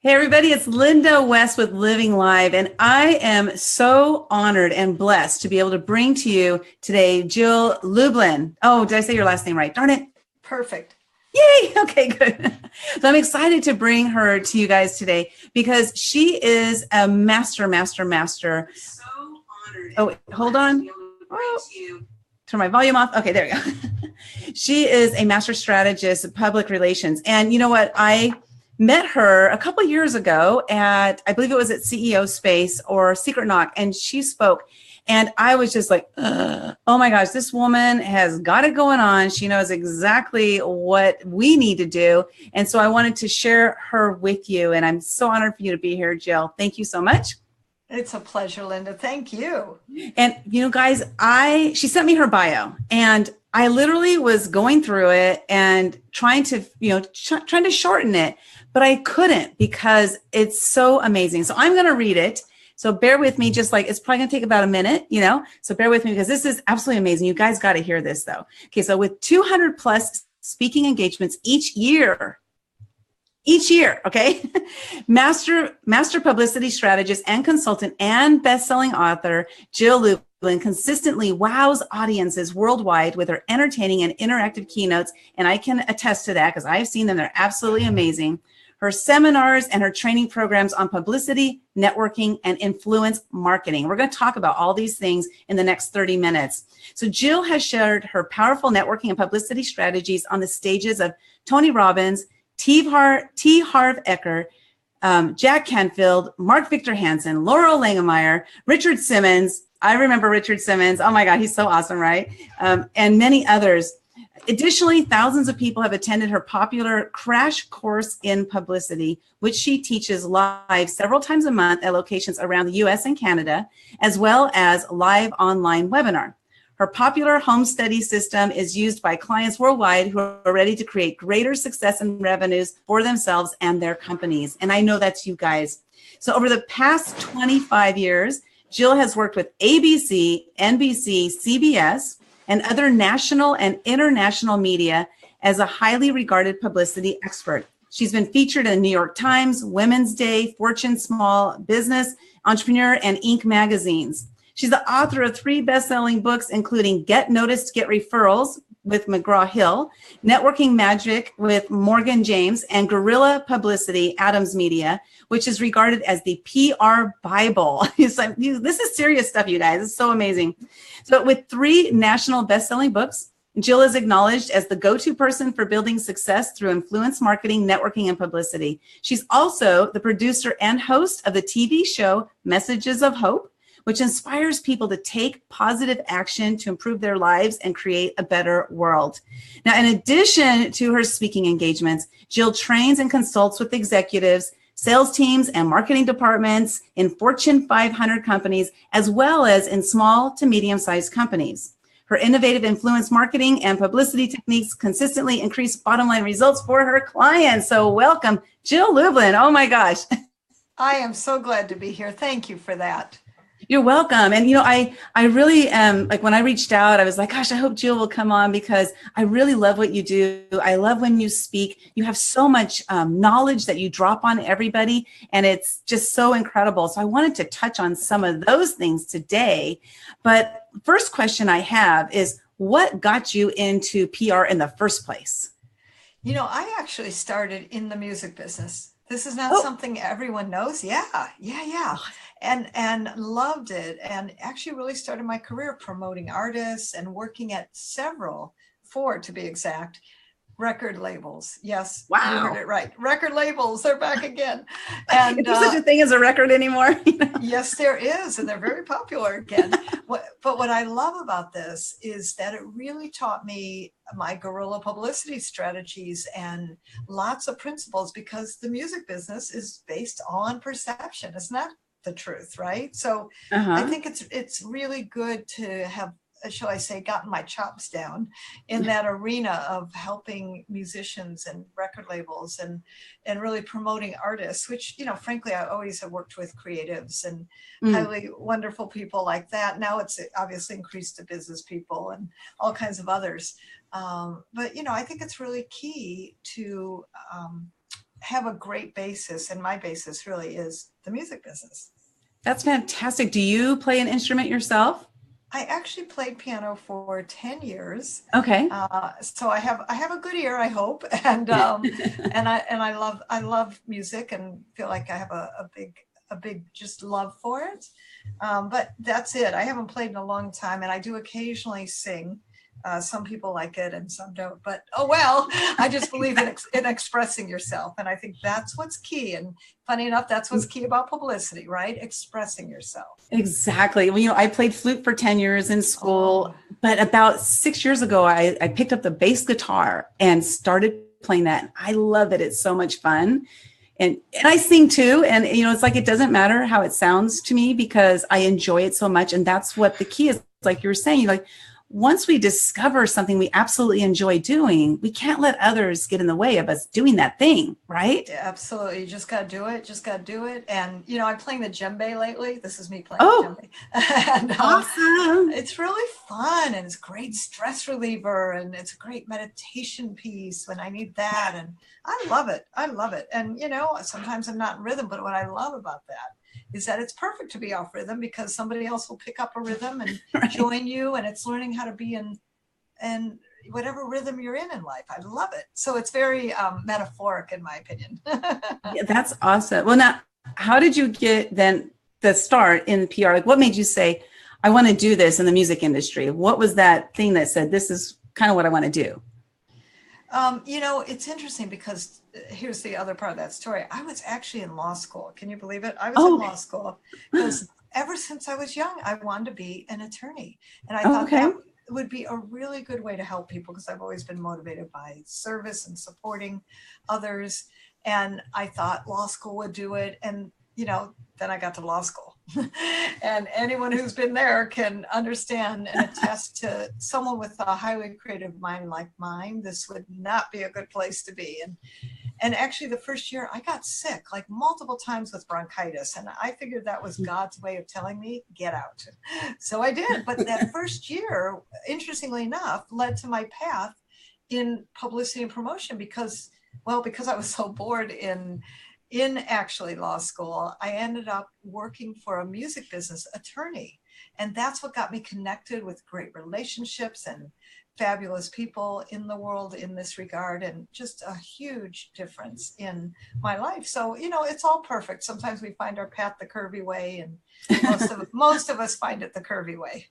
Hey everybody, it's Linda West with Living Live, and I am so honored and blessed to be able to bring to you today Jill Lublin. Oh, did I say your last name right? Darn it. Perfect. Yay. Okay, good. So I'm excited to bring her to you guys today because she is a master. So honored. Oh, hold on. Oh, turn my volume off. Okay, there we go. She is a master strategist of public relations. And you know what? I met her a couple of years ago at, I believe it was at CEO Space or Secret Knock, and she spoke. And I was just like, oh my gosh, this woman has got it going on. She knows exactly what we need to do. And so I wanted to share her with you. And I'm so honored for you to be here, Jill. Thank you so much. It's a pleasure, Linda. Thank you. And you know, guys, she sent me her bio, and I literally was going through it and trying to, trying to shorten it, but I couldn't because it's so amazing. So I'm going to read it. So bear with me, just like it's probably going to take about a minute, so bear with me because this is absolutely amazing. You guys got to hear this though. Okay. So with 200 plus speaking engagements each year, okay? Master publicity strategist and consultant and best-selling author, Jill Lublin consistently wows audiences worldwide with her entertaining and interactive keynotes, and I can attest to that because I've seen them. They're absolutely amazing. Her seminars and her training programs on publicity, networking, and influence marketing. We're going to talk about all these things in the next 30 minutes. So Jill has shared her powerful networking and publicity strategies on the stages of Tony Robbins, T. Harv Eker, Jack Canfield, Mark Victor Hansen, Laurel Langemeyer, Richard Simmons. I remember Richard Simmons. Oh my God, he's so awesome, right? And many others. Additionally, thousands of people have attended her popular Crash Course in Publicity, which she teaches live several times a month at locations around the US and Canada, as well as live online webinar. Her popular home study system is used by clients worldwide who are ready to create greater success and revenues for themselves and their companies. And I know that's you guys. So over the past 25 years, Jill has worked with ABC, NBC, CBS, and other national and international media as a highly regarded publicity expert. She's been featured in the New York Times, Women's Day, Fortune Small Business, Entrepreneur, and Inc. magazines. She's the author of 3 best-selling books, including Get Noticed, Get Referrals with McGraw-Hill, Networking Magic with Morgan James, and Guerrilla Publicity, Adams Media, which is regarded as the PR Bible. It's like, this is serious stuff, you guys. It's so amazing. So with 3 national best-selling books, Jill is acknowledged as the go-to person for building success through influence marketing, networking, and publicity. She's also the producer and host of the TV show Messages of Hope, which inspires people to take positive action to improve their lives and create a better world. Now, in addition to her speaking engagements, Jill trains and consults with executives, sales teams, and marketing departments in Fortune 500 companies, as well as in small to medium-sized companies. Her innovative influence marketing and publicity techniques consistently increase bottom line results for her clients. So welcome, Jill Lublin. Oh my gosh. I am so glad to be here. Thank you for that. You're welcome. And, I really am, like when I reached out, I was like, gosh, I hope Jill will come on because I really love what you do. I love when you speak. You have so much knowledge that you drop on everybody, and it's just so incredible. So I wanted to touch on some of those things today. But first question I have is, what got you into PR in the first place? I actually started in the music business. This is not something everyone knows. Yeah. And loved it, and actually really started my career promoting artists and working at 4 to be exact, record labels. Yes, wow. You heard it right. Record labels, they're back again. And is there such a thing as a record anymore? Yes, there is, and they're very popular again. But what I love about this is that it really taught me my guerrilla publicity strategies and lots of principles, because the music business is based on perception. It's not the truth, right? So I think it's really good to have, shall I say, gotten my chops down in that arena of helping musicians and record labels and really promoting artists, which, frankly, I always have worked with creatives and highly wonderful people like that. Now it's obviously increased to business people and all kinds of others. But, I think it's really key to have a great basis, and my basis really is the music business. That's fantastic. Do you play an instrument yourself? I actually played piano for 10 years. Okay. So I have a good ear, I hope. And I love music and feel like I have a big just love for it. But that's it. I haven't played in a long time, and I do occasionally sing. Some people like it and some don't, but oh well. I just believe in expressing yourself, and I think that's what's key. And funny enough, that's what's key about publicity, right? Expressing yourself. Exactly. Well, I played flute for 10 years in school, but about 6 years ago, I picked up the bass guitar and started playing that. I love it. It's so much fun. And I sing too. And, it's like, it doesn't matter how it sounds to me because I enjoy it so much. And that's what the key is. Like you were saying, like, once we discover something we absolutely enjoy doing, we can't let others get in the way of us doing that thing, right? Yeah, absolutely. You just got to do it. Just got to do it. And, I'm playing the djembe lately. This is me playing the djembe. And, awesome. It's really fun, and it's a great stress reliever, and it's a great meditation piece when I need that. And I love it. I love it. And, sometimes I'm not in rhythm, but what I love about that is that it's perfect to be off rhythm because somebody else will pick up a rhythm and right. join you, and it's learning how to be in whatever rhythm you're in life. I love it. So it's very metaphoric in my opinion. Yeah, that's awesome. Well, now, how did you get then the start in PR? Like, what made you say, I want to do this in the music industry? What was that thing that said, this is kind of what I want to do? It's interesting because here's the other part of that story. I was actually in law school. Can you believe it? I was in law school because ever since I was young, I wanted to be an attorney. And I thought that would be a really good way to help people because I've always been motivated by service and supporting others. And I thought law school would do it. And, then I got to law school. And anyone who's been there can understand and attest to someone with a highly creative mind like mine. This would not be a good place to be. And actually the first year I got sick like multiple times with bronchitis. And I figured that was God's way of telling me, get out. So I did. But that first year, interestingly enough, led to my path in publicity and promotion because I was so bored in actually law school, I ended up working for a music business attorney. And that's what got me connected with great relationships and fabulous people in the world in this regard, and just a huge difference in my life. So, it's all perfect. Sometimes we find our path the curvy way, and most of us find it the curvy way.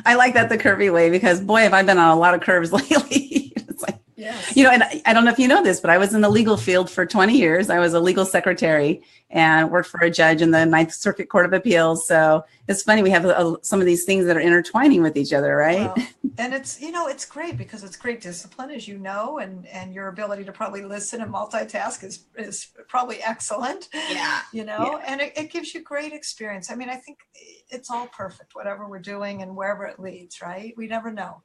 I like that, the curvy way, because boy, have I been on a lot of curves lately. It's like, yes. And I don't know if you know this, but I was in the legal field for 20 years. I was a legal secretary and worked for a judge in the Ninth Circuit Court of Appeals. So it's funny, we have some of these things that are intertwining with each other, right? Well, and it's great because it's great discipline, as you know, and your ability to probably listen and multitask is probably excellent. Yeah. And it gives you great experience. I mean, I think it's all perfect, whatever we're doing and wherever it leads, right? We never know.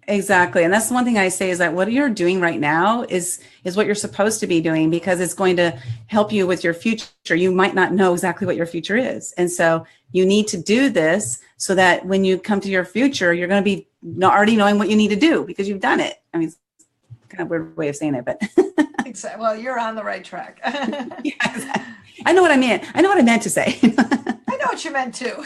Exactly. And that's the one thing I say is that what you're doing right now is what you're supposed to be doing, because it's going to help you with your future. You might not know exactly what your future is. And so you need to do this so that when you come to your future, you're going to be already knowing what you need to do because you've done it. I mean, it's kind of a weird way of saying it, but. Exactly. Well, you're on the right track. Yeah, exactly. I know what I meant. I know what I meant to say. I know what you meant too.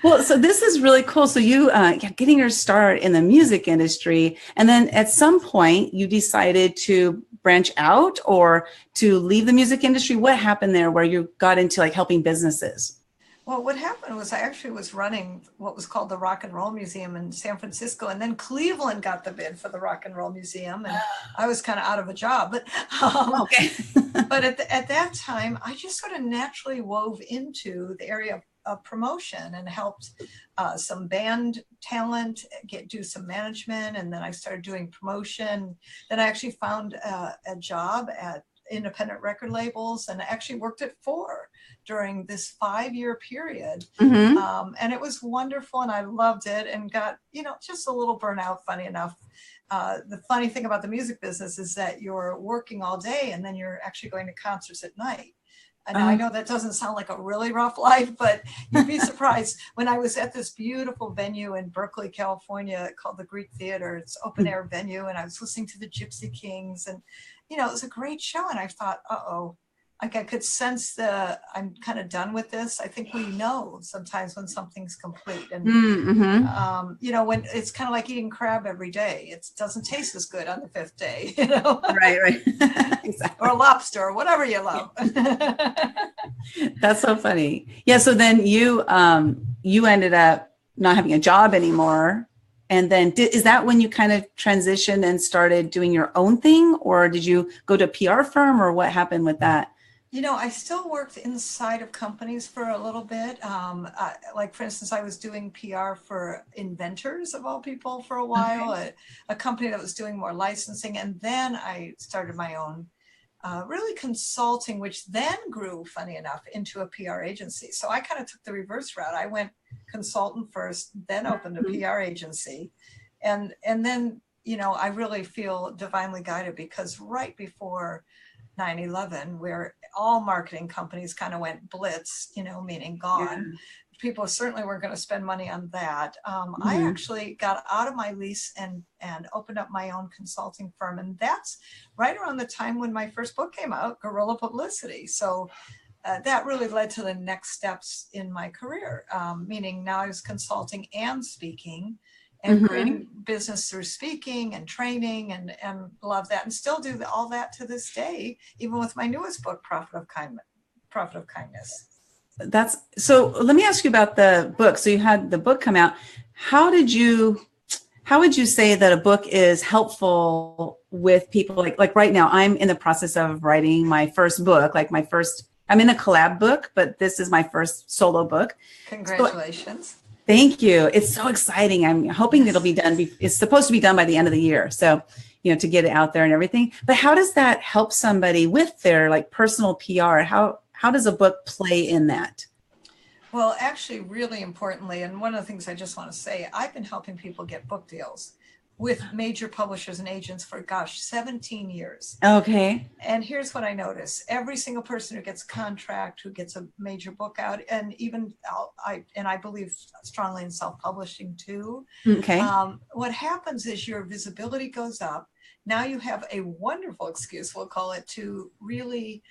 Well, so this is really cool. So you getting your start in the music industry, and then at some point you decided to branch out or to leave the music industry. What happened there where you got into like helping businesses? Well, what happened was I actually was running what was called the Rock and Roll Museum in San Francisco, and then Cleveland got the bid for the Rock and Roll Museum, and I was kind of out of a job. But but at that time, I just sort of naturally wove into the area of promotion and helped some band talent do some management, and then I started doing promotion. Then I actually found a job at independent record labels, and I actually worked at 4 during this 5-year period. Mm-hmm. And it was wonderful, and I loved it, and got just a little burnout, funny enough. The funny thing about the music business is that you're working all day and then you're actually going to concerts at night. And I know that doesn't sound like a really rough life, but you'd be surprised. When I was at this beautiful venue in Berkeley, California, called the Greek Theater, it's open air venue, and I was listening to the Gypsy Kings, and it was a great show. And I thought, like I could sense I'm kind of done with this. I think we know sometimes when something's complete, and when it's kind of like eating crab every day, it doesn't taste as good on the fifth day, Right. Exactly. Or lobster, or whatever you love. That's so funny. Yeah. So then you ended up not having a job anymore. And then is that when you kind of transitioned and started doing your own thing, or did you go to a PR firm, or what happened with that? I still worked inside of companies for a little bit. Like, for instance, I was doing PR for Inventors, of all people, for a while, a company that was doing more licensing. And then I started my own really consulting, which then grew, funny enough, into a PR agency. So I kind of took the reverse route. I went consultant first, then opened a PR agency. And then, I really feel divinely guided, because right before 9/11, where all marketing companies kind of went blitz, meaning gone. Yeah. People certainly weren't going to spend money on that. I actually got out of my lease and opened up my own consulting firm. And that's right around the time when my first book came out, Guerrilla Publicity. So that really led to the next steps in my career, meaning now I was consulting and speaking, and creating business through speaking and training, and love that, and still do all that to this day, even with my newest book, Profit of Kindness. That's so. Let me ask you about the book. So you had the book come out. How would you say that a book is helpful with people? Like right now, I'm in the process of writing my first book. I'm in a collab book, but this is my first solo book. Congratulations. So, thank you. It's so exciting. I'm hoping it'll be done. It's supposed to be done by the end of the year. So, to get it out there and everything. But how does that help somebody with their personal PR? How does a book play in that? Well, actually, really importantly, and one of the things I just want to say, I've been helping people get book deals with major publishers and agents for, 17 years. Okay. And here's what I notice. Every single person who gets a contract, who gets a major book out, and even I believe strongly in self-publishing too. Okay. What happens is your visibility goes up. Now you have a wonderful excuse, we'll call it, to really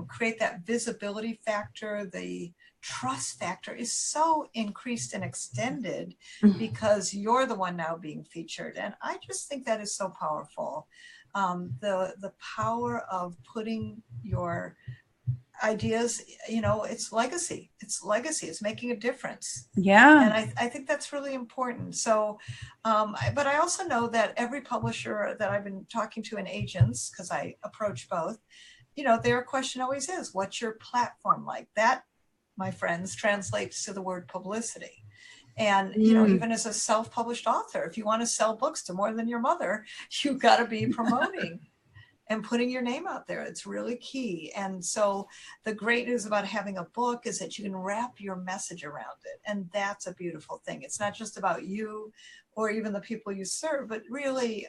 create that visibility factor. The trust factor is so increased and extended because you're the one now being featured. And I just think that is so powerful. The power of putting your ideas, it's legacy. It's making a difference. Yeah. And I think that's really important. So, but I also know that every publisher that I've been talking to, and agents, because I approach both, their question always is, what's your platform like? That, my friends, translates to the word publicity. And, even as a self-published author, if you want to sell books to more than your mother, you've got to be promoting and putting your name out there. It's really key. And so the great news about having a book is that you can wrap your message around it. And that's a beautiful thing. It's not just about you or even the people you serve, but really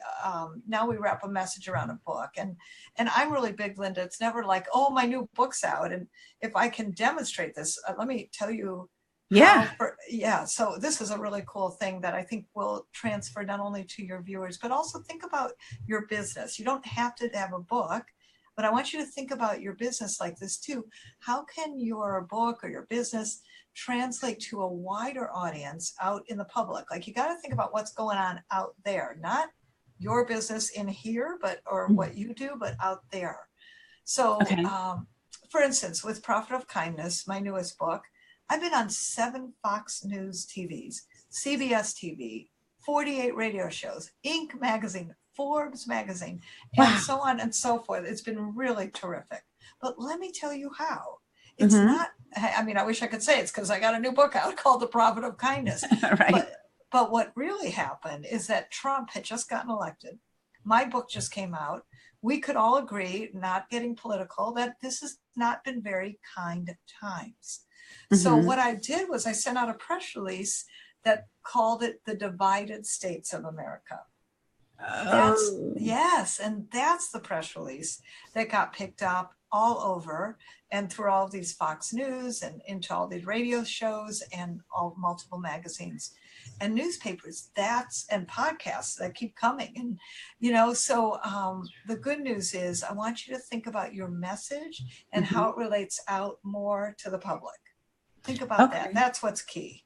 now we wrap a message around a book. And I'm really big, Linda. It's never like, oh, my new book's out. And if I can demonstrate this, let me tell you. So this is a really cool thing that I think will transfer not only to your viewers, but also think about your business. You don't have to have a book, but I want you to think about your business like this too. How can your book or your business translate to a wider audience out in the public? Like, you got to think about what's going on out there, not your business in here, or what you do, but out there. So, for instance, with Profit of Kindness, my newest book, I've been on 7 Fox News TVs, CBS TV, 48 radio shows, Inc. magazine, Forbes magazine, and so on and so forth. It's been really terrific. But let me tell you how. It's not, I wish I could say it's because I got a new book out called The Profit of Kindness. Right. But what really happened is that Trump had just gotten elected. My book just came out. We could all agree, not getting political, that this has not been very kind times. So what I did was I sent out a press release that called it the Divided States of America. And that's the press release that got picked up all over and through all of these Fox News and into all these radio shows and all multiple magazines and newspapers, and podcasts that keep coming. And, so the good news is I want you to think about your message and how it relates out more to the public. Think about that. That's what's key.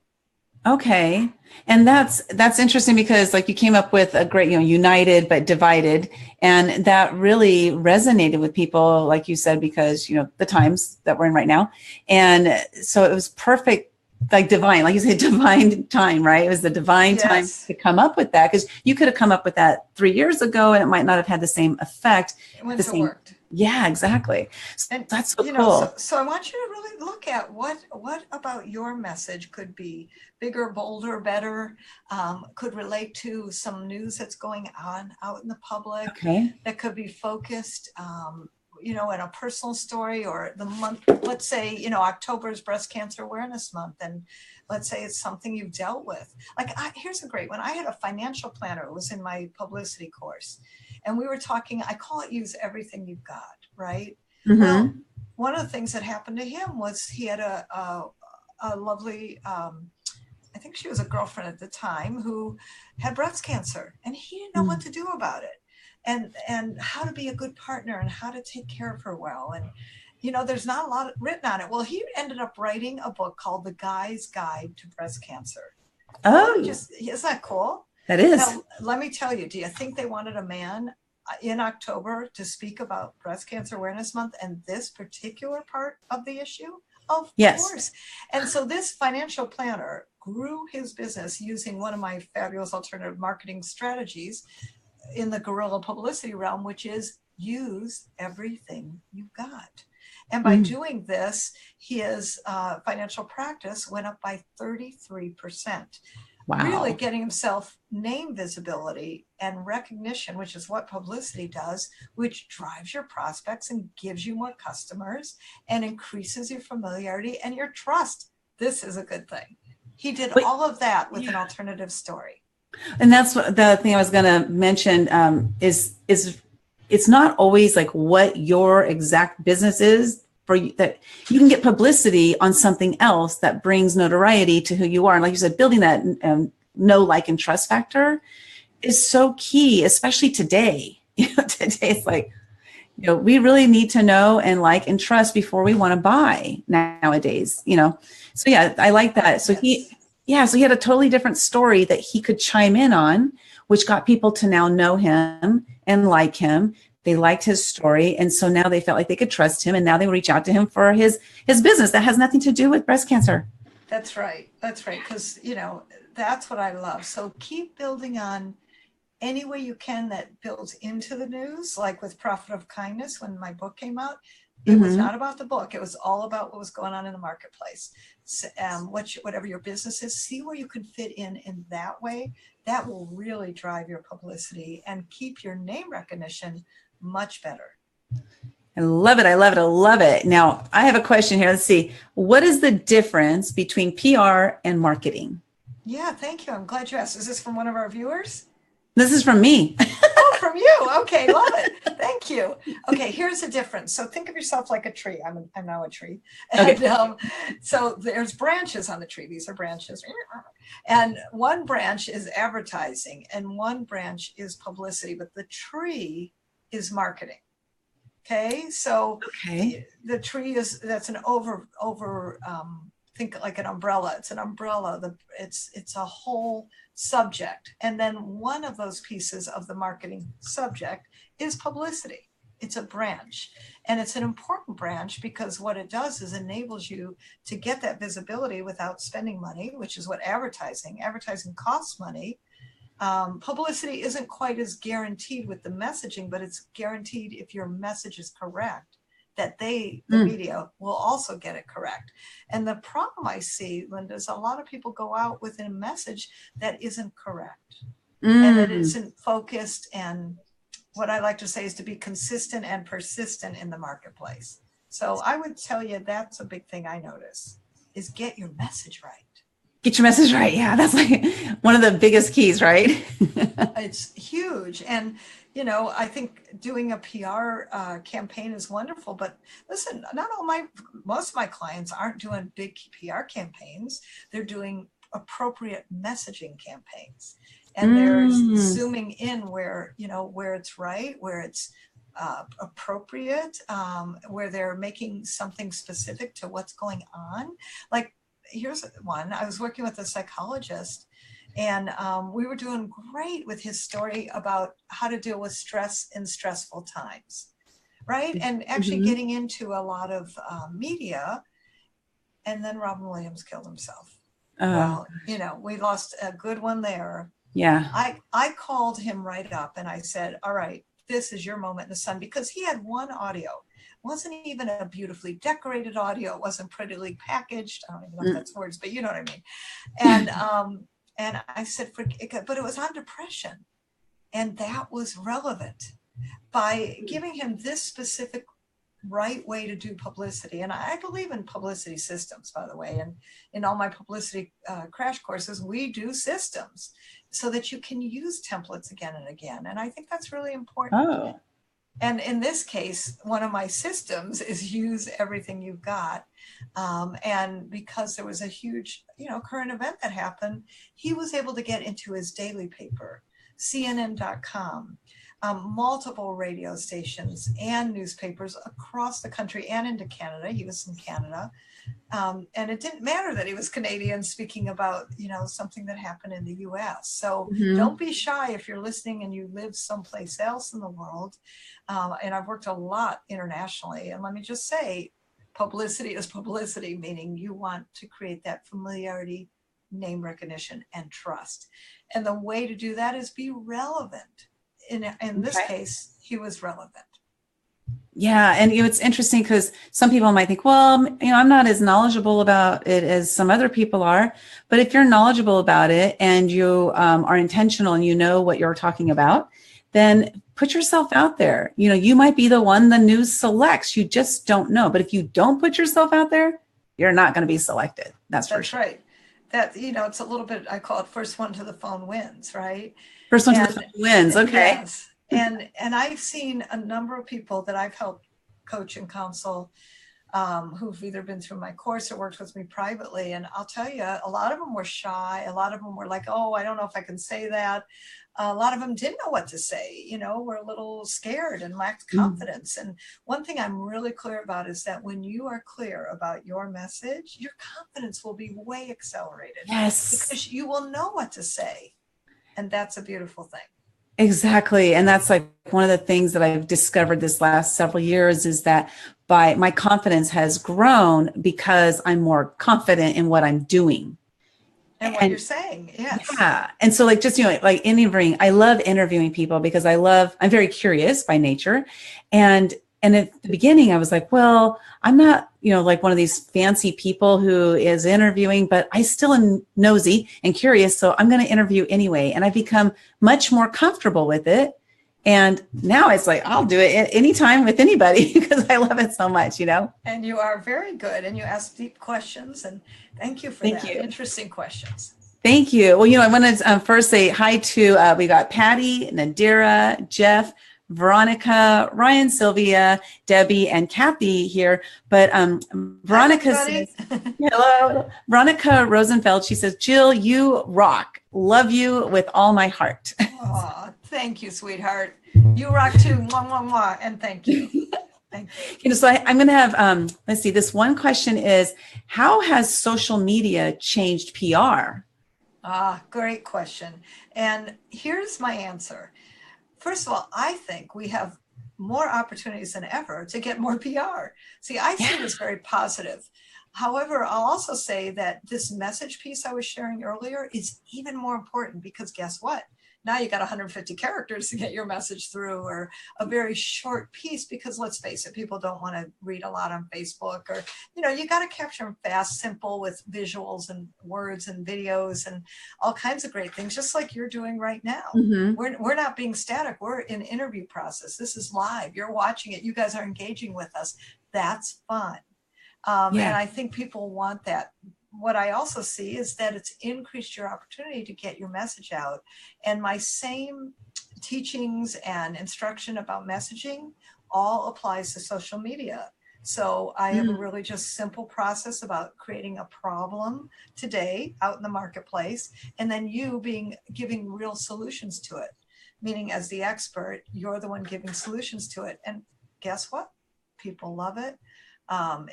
Okay. And that's interesting because like you came up with a great, united but divided. And that really resonated with people, like you said, because, the times that we're in right now. And so it was perfect, like divine, like you said, divine time, right? It was the divine time to come up with that, because you could have come up with that 3 years ago and it might not have had the same effect. It wouldn't have worked. Yeah, exactly. And that's so cool. So I want you to really look at what about your message could be bigger, bolder, better, could relate to some news that's going on out in the public. Okay. That could be focused, in a personal story, or the month, let's say, October is Breast Cancer Awareness Month. And let's say it's something you've dealt with. Like, here's a great one. I had a financial planner. It was in my publicity course. And we were talking, I call it use everything you've got, right? Mm-hmm. Well, one of the things that happened to him was he had a lovely, I think she was a girlfriend at the time, who had breast cancer, and he didn't know what to do about it, and how to be a good partner and how to take care of her well. And, there's not a lot written on it. Well, he ended up writing a book called The Guy's Guide to Breast Cancer. Oh, isn't that cool? That is. Now, let me tell you, do you think they wanted a man in October to speak about Breast Cancer Awareness Month and this particular part of the issue? Of course. And so this financial planner grew his business using one of my fabulous alternative marketing strategies in the guerrilla publicity realm, which is use everything you've got. And by doing this, his financial practice went up by 33%. Wow. Really getting himself name visibility and recognition, which is what publicity does, which drives your prospects and gives you more customers and increases your familiarity and your trust. This is a good thing. He did all of that with an alternative story. And that's the thing I was going to mention is it's not always like what your exact business is. For you, that you can get publicity on something else that brings notoriety to who you are. And like you said, building that know, like, and trust factor is so key, especially today. Today it's like, we really need to know and like and trust before we want to buy nowadays, So yeah, I like that. So he had a totally different story that he could chime in on, which got people to now know him and like him. They liked his story. And so now they felt like they could trust him. And now they reach out to him for his business that has nothing to do with breast cancer. That's right. Because, that's what I love. So keep building on any way you can that builds into the news, like with Profit of Kindness, when my book came out. It was not about the book. It was all about what was going on in the marketplace. So, whatever your business is, see where you can fit in that way. That will really drive your publicity and keep your name recognition much better. I love it. I love it. I love it. Now, I have a question here. Let's see. What is the difference between PR and marketing? Yeah, thank you. I'm glad you asked. Is this from one of our viewers? This is from me. Oh, from you. Okay, love it. Thank you. Okay, here's the difference. So think of yourself like a tree. I'm now a tree. And, okay. So there's branches on the tree. These are branches. And one branch is advertising and one branch is publicity, but the tree is marketing. Okay, so the tree that's an think like an umbrella. It's an umbrella. It's a whole subject. And then one of those pieces of the marketing subject is publicity. It's a branch. And it's an important branch because what it does is enables you to get that visibility without spending money, which is what advertising costs money. Publicity isn't quite as guaranteed with the messaging, but it's guaranteed if your message is correct, that the media will also get it correct. And the problem I see, Linda, is a lot of people go out with a message that isn't correct and that isn't focused. And what I like to say is to be consistent and persistent in the marketplace. So I would tell you that's a big thing I notice is get your message right. Get your message right. Yeah, that's like one of the biggest keys, right? It's huge. And, I think doing a PR campaign is wonderful, but listen, most of my clients aren't doing big PR campaigns. They're doing appropriate messaging campaigns, and they're zooming in where it's right, where it's appropriate, where they're making something specific to what's going on. Like, here's one. I was working with a psychologist, and we were doing great with his story about how to deal with stress in stressful times, right? And actually getting into a lot of media. And then Robin Williams killed himself. Well, we lost a good one there. Yeah. I called him right up and I said, all right, this is your moment in the sun, because he had one audio. It wasn't even a beautifully decorated audio. It wasn't prettily packaged. I don't even know if that's words, but you know what I mean. And I said, but it was on depression. And that was relevant. By giving him this specific right way to do publicity. And I believe in publicity systems, by the way. And in all my publicity crash courses, we do systems so that you can use templates again and again. And I think that's really important. Oh. And in this case, one of my systems is use everything you've got. And because there was a huge, current event that happened, he was able to get into his daily paper, CNN.com, multiple radio stations and newspapers across the country and into Canada. He was in Canada. And it didn't matter that he was Canadian speaking about, something that happened in the US. So don't be shy if you're listening and you live someplace else in the world. And I've worked a lot internationally. And let me just say, publicity is publicity, meaning you want to create that familiarity, name recognition, and trust. And the way to do that is be relevant. In this case, he was relevant. Yeah. And it's interesting because some people might think, well, I'm not as knowledgeable about it as some other people are. But if you're knowledgeable about it and you are intentional and you know what you're talking about, then put yourself out there. You might be the one the news selects. You just don't know. But if you don't put yourself out there, you're not going to be selected. That's for sure. Right. That, it's a little bit, I call it first one to the phone wins, right? First one to the phone wins. Okay. Yes. And I've seen a number of people that I've helped coach and counsel who've either been through my course or worked with me privately. And I'll tell you, a lot of them were shy. A lot of them were like, oh, I don't know if I can say that. A lot of them didn't know what to say, were a little scared and lacked confidence. And one thing I'm really clear about is that when you are clear about your message, your confidence will be way accelerated. Yes. Because you will know what to say. And that's a beautiful thing. Exactly. And that's like one of the things that I've discovered this last several years is that my confidence has grown because I'm more confident in what I'm doing. And what you're saying. Yes. Yeah. And so like, just, like interviewing, I love interviewing people because I'm very curious by nature. And at the beginning I was like, well, I'm not, like one of these fancy people who is interviewing, but I still am nosy and curious. So I'm going to interview anyway. And I've become much more comfortable with it. And now it's like, I'll do it anytime with anybody because I love it so much, And you are very good. And you ask deep questions. And thank you for that. Interesting questions. Thank you. Well, I want to first say hi to, we got Patty, Nadira, Jeff, Veronica, Ryan, Sylvia, Debbie, and Kathy here. But Veronica says, hello. Veronica Rosenfeld, she says, Jill, you rock. Love you with all my heart. Oh, thank you, sweetheart. You rock too. Mwah, mwah, mwah. And thank you. Thank you. So I'm going to have, let's see, this one question is, how has social media changed PR? Great question. And here's my answer. First of all, I think we have more opportunities than ever to get more PR. See, I see it as very positive. However, I'll also say that this message piece I was sharing earlier is even more important because guess what? Now you got 150 characters to get your message through, or a very short piece, because let's face it, people don't want to read a lot on Facebook, or, you got to capture them fast, simple, with visuals and words and videos and all kinds of great things, just like you're doing right now. We're not being static. We're in interview process. This is live. You're watching it. You guys are engaging with us. That's fun. And I think people want that. What I also see is that it's increased your opportunity to get your message out. And my same teachings and instruction about messaging all applies to social media. So I have a really just simple process about creating a problem today out in the marketplace, and then giving real solutions to it. Meaning, as the expert, you're the one giving solutions to it. And guess what? People love it.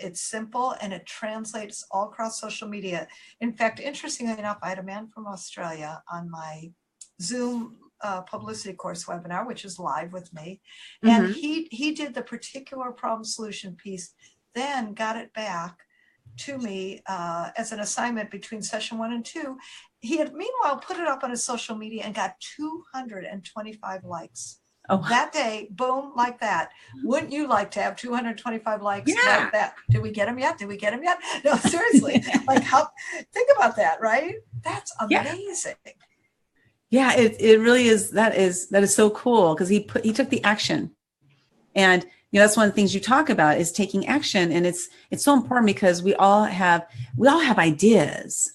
It's simple and it translates all across social media. In fact, interestingly enough, I had a man from Australia on my Zoom publicity course webinar, which is live with me. And he did the particular problem solution piece, then got it back to me as an assignment between session 1 and 2. He had meanwhile put it up on his social media and got 225 likes. Oh. That day, boom, like that. Wouldn't you like to have 225 likes like that? Did we get them yet? No, seriously. Think about that, right? That's amazing. Yeah, it really is. That is so cool, because he took the action. And that's one of the things you talk about is taking action. And it's so important, because we all have ideas.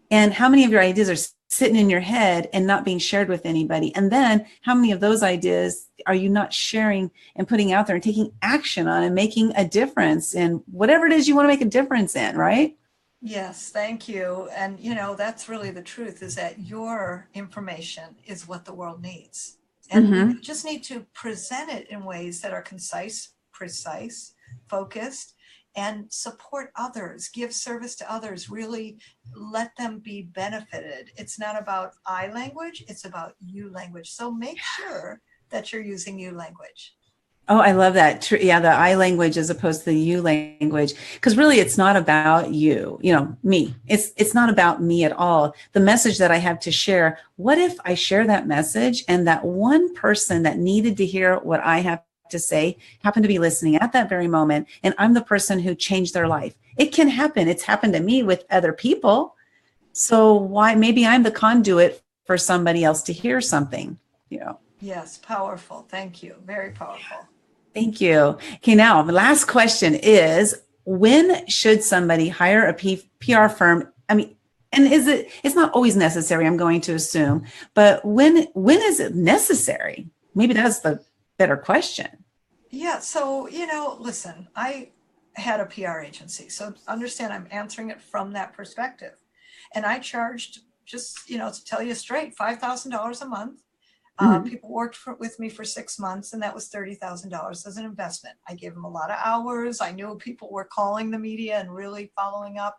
And how many of your ideas are sitting in your head and not being shared with anybody? And then how many of those ideas are you not sharing and putting out there and taking action on and making a difference in whatever it is you want to make a difference in, right? Yes, thank you. And, that's really the truth, is that your information is what the world needs. And we just need to present it in ways that are concise, precise, focused, and support others, give service to others, really let them be benefited. It's not about I language, it's about you language. So make sure that you're using you language. Oh, I love that. Yeah, the I language as opposed to the you language, because really it's not about you, me. It's not about me at all. The message that I have to share, what if I share that message and that one person that needed to hear what I have to say happened to be listening at that very moment, and I'm the person who changed their life? It can happen. It's happened to me with other people. So why, maybe I'm the conduit for somebody else to hear something, Yes, powerful. Thank you. Very powerful. Thank you. Okay, now the last question is, when should somebody hire a PR firm? I mean, and it's not always necessary, I'm going to assume, but when is it necessary? Maybe that's the better question. Yeah. So, listen, I had a PR agency. So understand, I'm answering it from that perspective. And I charged, just, to tell you straight, $5,000 a month. People worked with me for 6 months, and that was $30,000 as an investment. I gave them a lot of hours. I knew people were calling the media and really following up,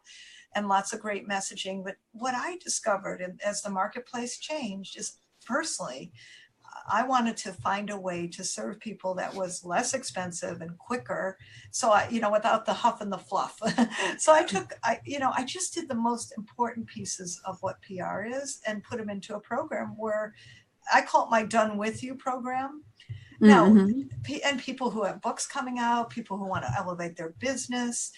and lots of great messaging. But what I discovered, and as the marketplace changed, is personally, I wanted to find a way to serve people that was less expensive and quicker. So I, without the huff and the fluff. So I just did the most important pieces of what PR is and put them into a program where I call it my Done With You program. Now, and people who have books coming out, people who want to elevate their business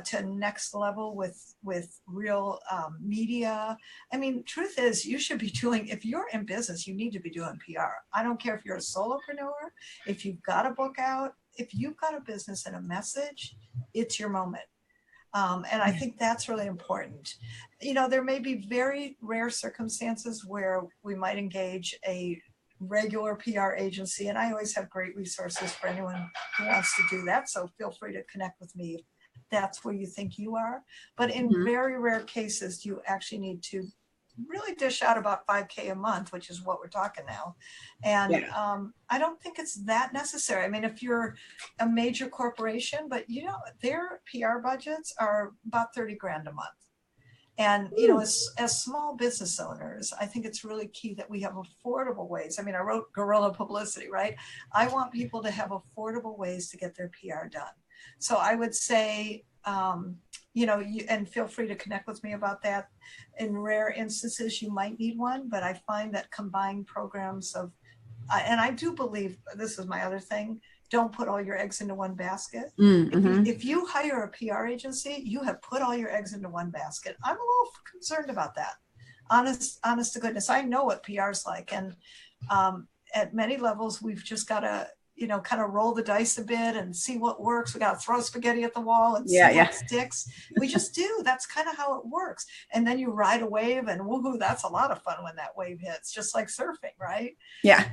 to next level with real media. I mean, truth is, you should be doing, if you're in business, you need to be doing PR. I don't care if you're a solopreneur, if you've got a book out, if you've got a business and a message, it's your moment. And I think that's really important. There may be very rare circumstances where we might engage a regular PR agency, and I always have great resources for anyone who wants to do that. So feel free to connect with me if that's where you think you are. But in very rare cases, you actually need to really dish out about $5,000 a month, which is what we're talking now. And I don't think it's that necessary. I mean, if you're a major corporation, but their PR budgets are about 30 grand a month. And, as small business owners, I think it's really key that we have affordable ways. I mean, I wrote Guerrilla Publicity, right? I want people to have affordable ways to get their PR done. So I would say, and feel free to connect with me about that. In rare instances, you might need one, but I find that combined programs of, and I do believe, this is my other thing, don't put all your eggs into one basket. If you hire a PR agency, you have put all your eggs into one basket. I'm a little concerned about that. Honest to goodness, I know what PR is like. And at many levels, we've just got to kind of roll the dice a bit and see what works. We got to throw spaghetti at the wall and see what sticks. We just do. That's kind of how it works. And then you ride a wave and woohoo, that's a lot of fun when that wave hits, just like surfing, right? Yeah.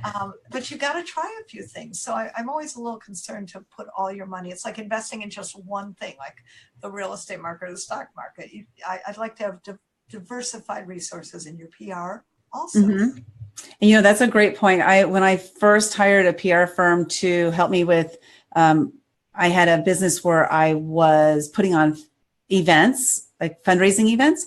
But you got to try a few things. So I'm always a little concerned to put all your money. It's like investing in just one thing, like the real estate market or the stock market. I'd like to have diversified resources in your PR also. Mm-hmm. And, that's a great point. When I first hired a PR firm to help me with, I had a business where I was putting on events, like fundraising events.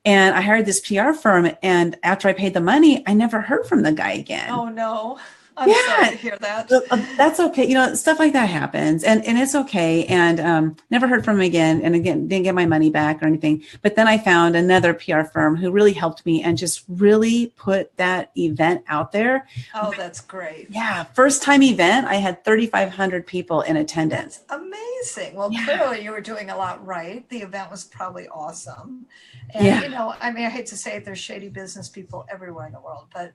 And I hired this PR firm. And after I paid the money, I never heard from the guy again. Oh, no. I'm sorry to hear that. That's okay. Stuff like that happens and it's okay. And never heard from him again. And again, didn't get my money back or anything. But then I found another PR firm who really helped me and just really put that event out there. Oh, that's great. Yeah. First time event, I had 3,500 people in attendance. That's amazing. Well, clearly you were doing a lot right. The event was probably awesome. And, I hate to say it, there's shady business people everywhere in the world, but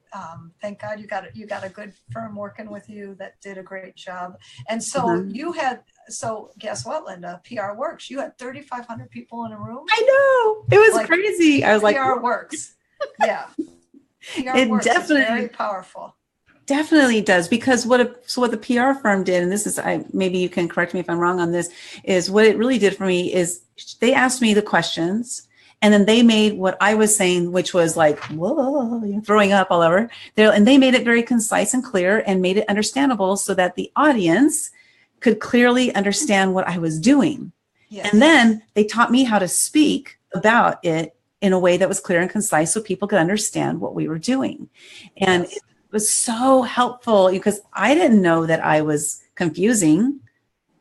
thank God you got a good firm working with you that did a great job. And so so guess what, Linda? PR works. You had 3,500 people in a room. I know. It was crazy. I was like, PR works. Yeah. PR works. It's very powerful. Definitely does, because what the PR firm did, and this is, maybe you can correct me if I'm wrong on this, is what it really did for me is they asked me the questions. And then they made what I was saying, which was like, whoa, throwing up all over there. And they made it very concise and clear and made it understandable so that the audience could clearly understand what I was doing. Yes. And then they taught me how to speak about it in a way that was clear and concise so people could understand what we were doing. And it was so helpful because I didn't know that I was confusing.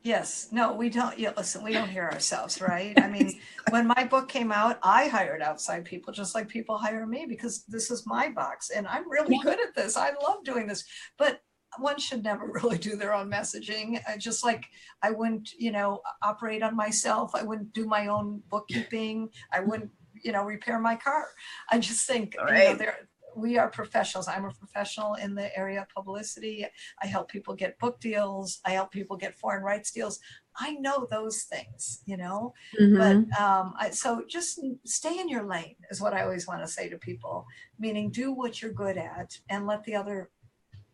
Yes. No, we don't. Listen, we don't hear ourselves, right? I mean, when my book came out, I hired outside people just like people hire me because this is my box and I'm really good at this. I love doing this, but one should never really do their own messaging. Just like I wouldn't, operate on myself. I wouldn't do my own bookkeeping. I wouldn't, repair my car. I just think, we are professionals. I'm a professional in the area of publicity. I help people get book deals. I help people get foreign rights deals. I know those things, but so just stay in your lane is what I always want to say to people, meaning do what you're good at and let the other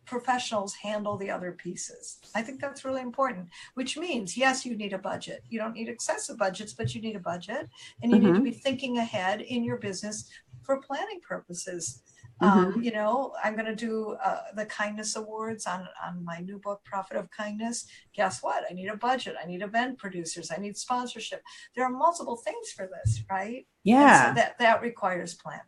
professionals handle the other pieces. I think that's really important, which means, yes, you need a budget. You don't need excessive budgets, but you need a budget and you need to be thinking ahead in your business for planning purposes. I'm going to do the kindness awards on my new book, Profit of Kindness. Guess what? I need a budget. I need event producers. I need sponsorship. There are multiple things for this, right? Yeah. And so that requires planning.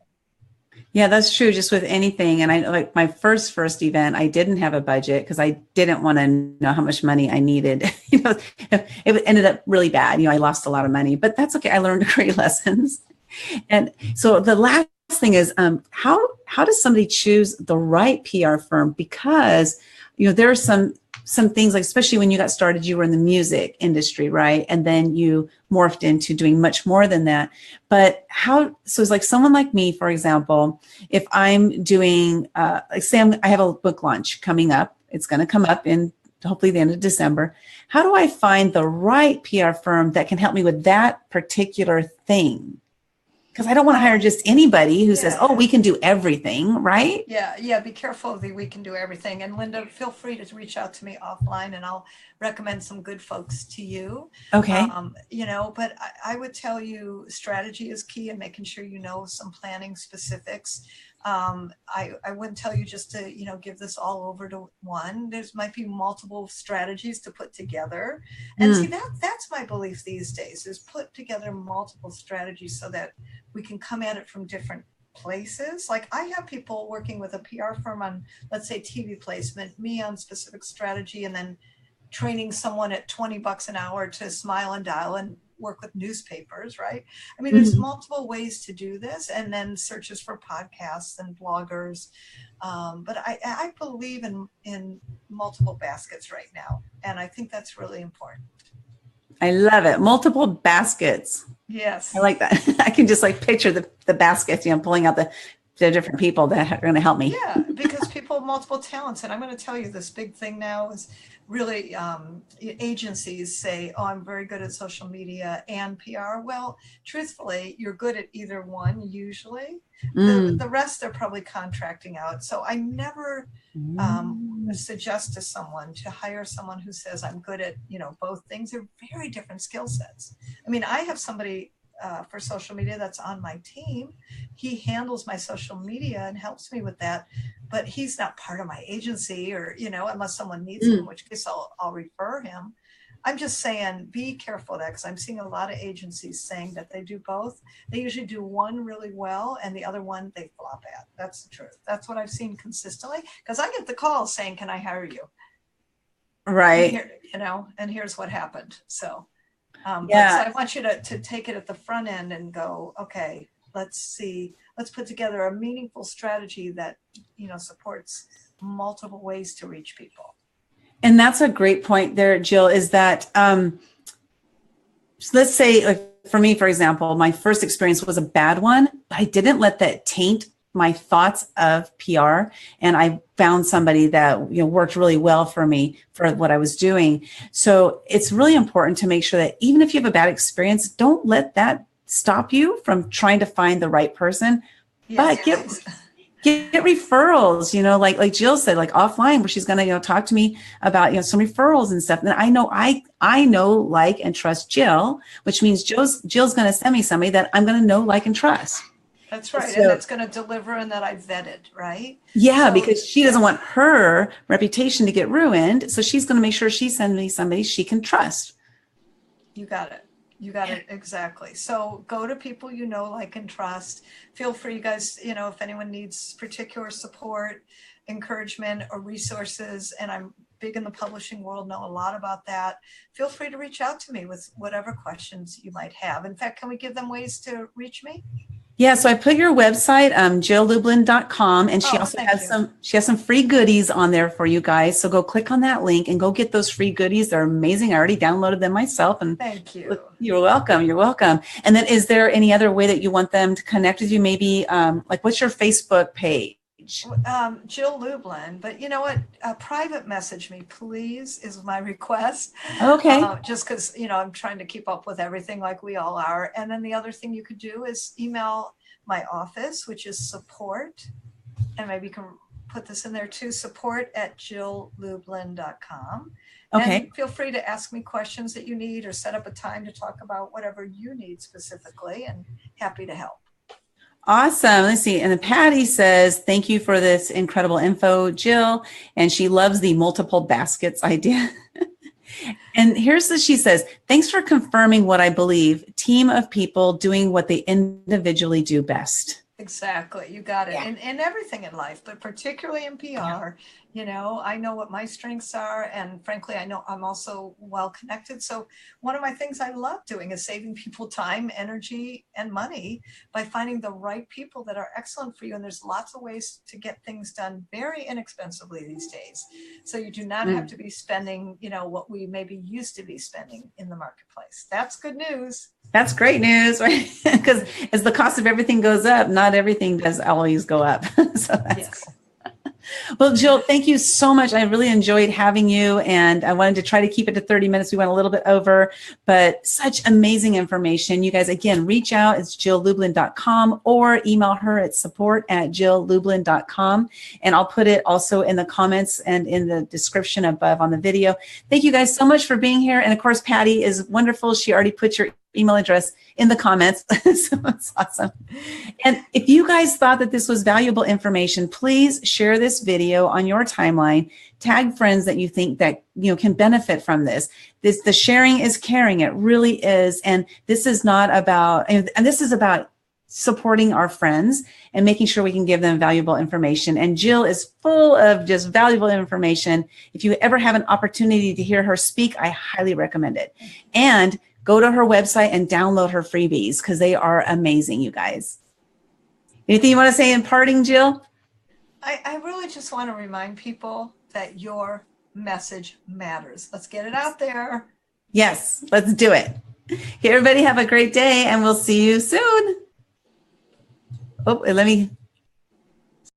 Yeah, that's true. Just with anything. And I like my first event, I didn't have a budget because I didn't want to know how much money I needed. It ended up really bad. I lost a lot of money, but that's okay. I learned great lessons. And so the last thing is, how does somebody choose the right PR firm? Because, there are some things, like, especially when you got started, you were in the music industry, right? And then you morphed into doing much more than that. But so it's like someone like me, for example, if I'm doing, say I have a book launch coming up, it's going to come up in hopefully the end of December. How do I find the right PR firm that can help me with that particular thing? Because I don't want to hire just anybody who says, oh, we can do everything, right? Yeah. Be careful of the we can do everything. And Linda, feel free to reach out to me offline and I'll recommend some good folks to you. Okay. But I would tell you strategy is key and making sure you know some planning specifics. I wouldn't tell you just to, give this all over to one. There's might be multiple strategies to put together. And see, that's my belief these days is put together multiple strategies so that we can come at it from different places. Like I have people working with a PR firm on, let's say, TV placement, me on specific strategy, and then training someone at $20 an hour to smile and dial and work with newspapers, right? I mean, there's multiple ways to do this, and then searches for podcasts and bloggers. But I believe in multiple baskets right now, and I think that's really important. I love it. Multiple baskets. Yes. I like that. I can just picture the baskets, pulling out the the different people that are going to help me. Yeah, because people have multiple talents. And I'm going to tell you this big thing now is really agencies say, oh, I'm very good at social media and PR. Well, truthfully, you're good at either one usually. The rest they're probably contracting out. So I never suggest to someone to hire someone who says I'm good at, both things. They're very different skill sets. I mean, I have somebody for social media that's on my team. He handles my social media and helps me with that, but he's not part of my agency or, unless someone needs him, in which case I'll refer him. I'm just saying, be careful of that, because I'm seeing a lot of agencies saying that they do both. They usually do one really well and the other one they flop at. That's the truth. That's what I've seen consistently, because I get the calls saying, can I hire you? Right. And here's what happened. So, yeah. So I want you to take it at the front end and go, okay, let's put together a meaningful strategy that, supports multiple ways to reach people. And that's a great point there, Jill, is that, let's say, like for me, for example, my first experience was a bad one, but I didn't let that taint my thoughts of PR. And I found somebody that, worked really well for me for what I was doing. So it's really important to make sure that even if you have a bad experience, don't let that stop you from trying to find the right person. Yes. But get referrals, like Jill said, like offline, where she's going to, talk to me about, some referrals and stuff. And I know, like, and trust Jill, which means Jill's going to send me somebody that I'm going to know, like, and trust. That's right. So, and that's going to deliver and that I've vetted, right? Yeah, so, because she doesn't want her reputation to get ruined. So she's going to make sure she sends me somebody she can trust. You got it. You got it. Exactly. So go to people like, and trust. Feel free, you guys, if anyone needs particular support, encouragement, or resources, and I'm big in the publishing world, know a lot about that, feel free to reach out to me with whatever questions you might have. In fact, can we give them ways to reach me? Yeah, so I put your website, jilllublin.com, and she also has some free goodies on there for you guys. So go click on that link and go get those free goodies. They're amazing. I already downloaded them myself. And thank you. You're welcome. You're welcome. And then is there any other way that you want them to connect with you? Maybe like what's your Facebook page? Jill Lublin, but you know what? Private message me, please, is my request. Okay. Just because, I'm trying to keep up with everything like we all are. And then the other thing you could do is email my office, which is support. And maybe you can put this in there too, support@jilllublin.com. Okay. And feel free to ask me questions that you need or set up a time to talk about whatever you need specifically, and happy to help. Awesome. Let's see. And then Patty says, thank you for this incredible info, Jill. And she loves the multiple baskets idea. And here's what she says. Thanks for confirming what I believe. Team of people doing what they individually do best. Exactly. You got it. Yeah. And everything in life, but particularly in PR, I know what my strengths are. And frankly, I know I'm also well connected. So one of my things I love doing is saving people time, energy, and money by finding the right people that are excellent for you. And there's lots of ways to get things done very inexpensively these days. So you do not have to be spending, what we maybe used to be spending in the marketplace. That's good news. That's great news, right? Because as the cost of everything goes up, not everything does always go up. So that's cool. Well, Jill, thank you so much. I really enjoyed having you, and I wanted to try to keep it to 30 minutes. We went a little bit over, but such amazing information. You guys, again, reach out. It's jilllublin.com or email her at support@jilllublin.com. And I'll put it also in the comments and in the description above on the video. Thank you guys so much for being here. And of course, Patty is wonderful. She already put your email address in the comments. So it's awesome. And if you guys thought that this was valuable information, please share this video on your timeline. Tag friends that you think that can benefit from this. The sharing is caring. It really is. And this is not about, and this is about supporting our friends and making sure we can give them valuable information. And Jill is full of just valuable information. If you ever have an opportunity to hear her speak, I highly recommend it. And go to her website and download her freebies because they are amazing, you guys. Anything you want to say in parting, Jill? I really just want to remind people that your message matters. Let's get it out there. Yes, let's do it. Okay, everybody have a great day, and we'll see you soon. Oh, let me